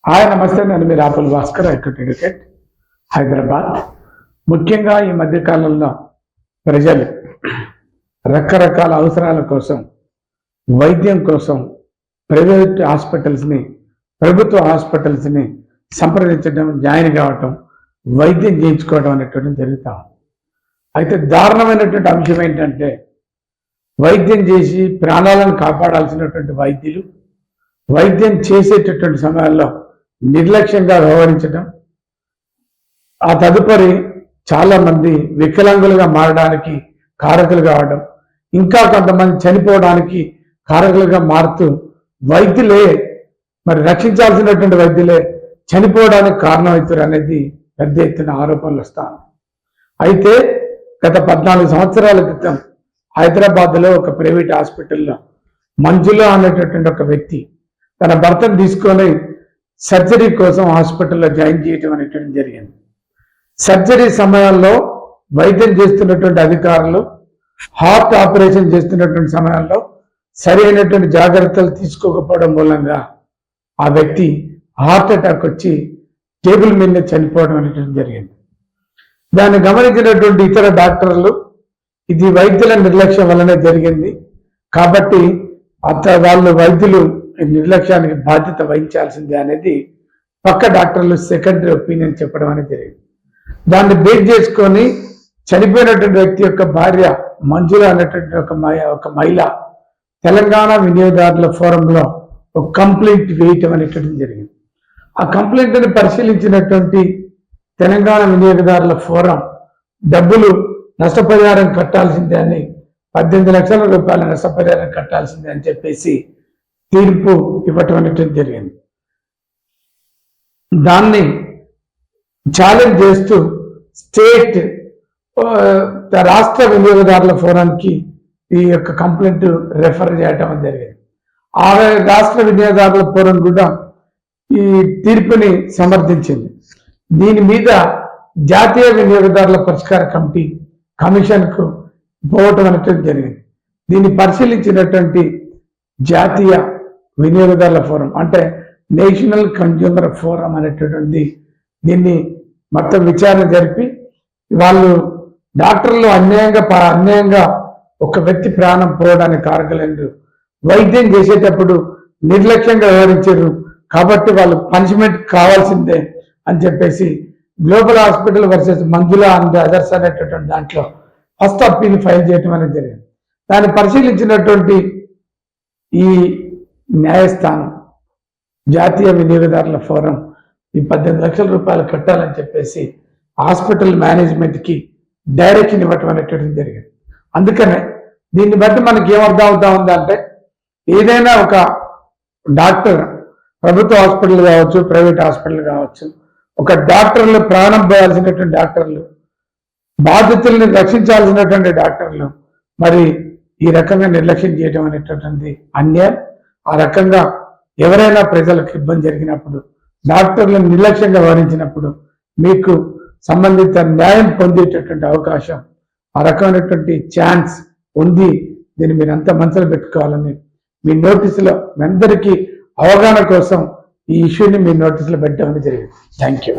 Hi నమస్తే, నేను మీ రాపుల్ Bhaskar, educate Hyderabad. ముఖ్యంగా ఈ మధ్యకాలంలో ప్రజలు రకరకాల అవసరాల కోసం, వైద్యం కోసం ప్రైవేట్ హాస్పిటల్స్ని, ప్రభుత్వ హాస్పిటల్స్ని సంప్రదించడం, జాయిన్ కావటం, వైద్యం చేయించుకోవడం అనేటువంటి జరుగుతూ ఉంది. అయితే దారుణమైనటువంటి అంశం ఏంటంటే, వైద్యం చేసి ప్రాణాలను కాపాడాల్సినటువంటి వైద్యులు వైద్యం చేసేటటువంటి సమయాల్లో నిర్లక్ష్యంగా వ్యవహరించడం, ఆ తదుపరి చాలా మంది వికలాంగులుగా మారడానికి కారకులు కావడం, ఇంకా కొంతమంది చనిపోవడానికి కారకులుగా మారుతూ వైద్యులే మరి రక్షించాల్సినటువంటి వైద్యులే చనిపోవడానికి కారణమవుతారు అనేది పెద్ద ఎత్తున ఆరోపణలు వస్తాను. అయితే గత 14 సంవత్సరాల క్రితం హైదరాబాద్లో ఒక ప్రైవేట్ హాస్పిటల్లో మంజుల అనేటటువంటి ఒక వ్యక్తి తన భర్తను తీసుకొని సర్జరీ కోసం హాస్పిటల్లో జాయిన్ చేయడం అనేటువంటి జరిగింది. సర్జరీ సమయాల్లో వైద్యం చేస్తున్నటువంటి అధికారులు హార్ట్ ఆపరేషన్ చేస్తున్నటువంటి సమయాల్లో సరైనటువంటి జాగ్రత్తలు తీసుకోకపోవడం మూలంగా ఆ వ్యక్తి హార్ట్ అటాక్ వచ్చి టేబుల్ మీద చనిపోవడం అనేటువంటి జరిగింది. దాన్ని గమనించినటువంటి ఇతర డాక్టర్లు ఇది వైద్యుల నిర్లక్ష్యం వల్లనే జరిగింది కాబట్టి వాళ్ళు వైద్యులు నిర్లక్ష్యానికి బాధ్యత వహించాల్సిందే అనేది పక్క డాక్టర్లు సెకండరీ ఒపీనియన్ చెప్పడం అనేది జరిగింది. దాన్ని బేస్ చేసుకొని చనిపోయినటువంటి వ్యక్తి యొక్క భార్య మంజుల అనేటువంటి ఒక మహిళ తెలంగాణ వినియోగదారుల ఫోరంలో ఒక కంప్లైంట్ వేయటం అనేటువంటి జరిగింది. ఆ కంప్లైంట్ని పరిశీలించినటువంటి తెలంగాణ వినియోగదారుల ఫోరం డబ్బులు నష్టపరిహారం కట్టాల్సిందే అని, 18 లక్షల రూపాయల నష్టపరిహారం కట్టాల్సిందే అని చెప్పేసి తీర్పు ఇవ్వటం అనేటువంటి జరిగింది. దాన్ని ఛాలెంజ్ చేస్తూ స్టేట్ రాష్ట్ర వినియోగదారుల ఫోరానికి ఈ యొక్క కంప్లైంట్ రెఫర్ చేయటం జరిగింది. ఆ రాష్ట్ర వినియోగదారుల ఫోరం కూడా ఈ తీర్పుని సమర్థించింది. దీని మీద జాతీయ వినియోగదారుల పరిష్కార కమిటీ కమిషన్కు పోవటం అనేటువంటి జరిగింది. దీన్ని పరిశీలించినటువంటి జాతీయ వినియోగదారుల ఫోరం అంటే నేషనల్ కన్జ్యూమర్ ఫోరం అనేటటువంటి దీన్ని మొత్తం విచారణ జరిపి వాళ్ళు డాక్టర్లు అన్యాయంగా ఒక వ్యక్తి ప్రాణం పోవడానికి కారకులేరు, వైద్యం చేసేటప్పుడు నిర్లక్ష్యంగా వ్యవహరించారు కాబట్టి వాళ్ళు పనిష్మెంట్ కావాల్సిందే అని చెప్పేసి global hospital versus Manjula and others అనేటటువంటి దాంట్లో ఫస్ట్ అప్పీల్ ఫైల్ చేయటం అనేది జరిగింది. దాన్ని పరిశీలించినటువంటి ఈ న్యాయస్థానం జాతీయ వినియోగదారుల ఫోరం ఈ 18 లక్షల రూపాయలు కట్టాలని చెప్పేసి హాస్పిటల్ మేనేజ్మెంట్కి డైరెక్షన్ ఇవ్వటం అనేటువంటి జరిగింది. అందుకనే దీన్ని బట్టి మనకి ఏమర్థం అవుతా ఉందంటే, ఏదైనా ఒక డాక్టర్ ప్రభుత్వ హాస్పిటల్ కావచ్చు, ప్రైవేట్ హాస్పిటల్ కావచ్చు, ఒక డాక్టర్లు ప్రాణం పోయాల్సినటువంటి డాక్టర్లు, బాధితుల్ని రక్షించాల్సినటువంటి డాక్టర్లు మరి ఈ రకంగా నిర్లక్ష్యం చేయడం అనేటటువంటి అన్యాయం. ఆ రకంగా ఎవరైనా ప్రజలకు ఇబ్బంది జరిగినప్పుడు, డాక్టర్లు నిర్లక్ష్యంగా వ్యవహరించినప్పుడు మీకు సంబంధిత న్యాయం పొందేటటువంటి అవకాశం, ఆ రకమైనటువంటి ఛాన్స్ ఉంది. దీన్ని మీరు అంతా మనసులో పెట్టుకోవాలని మీ నోటీసులో మీ అందరికీ అవగాహన కోసం ఈ ఇష్యూని మీ నోటీసులో పెట్టడం జరిగింది. Thank you.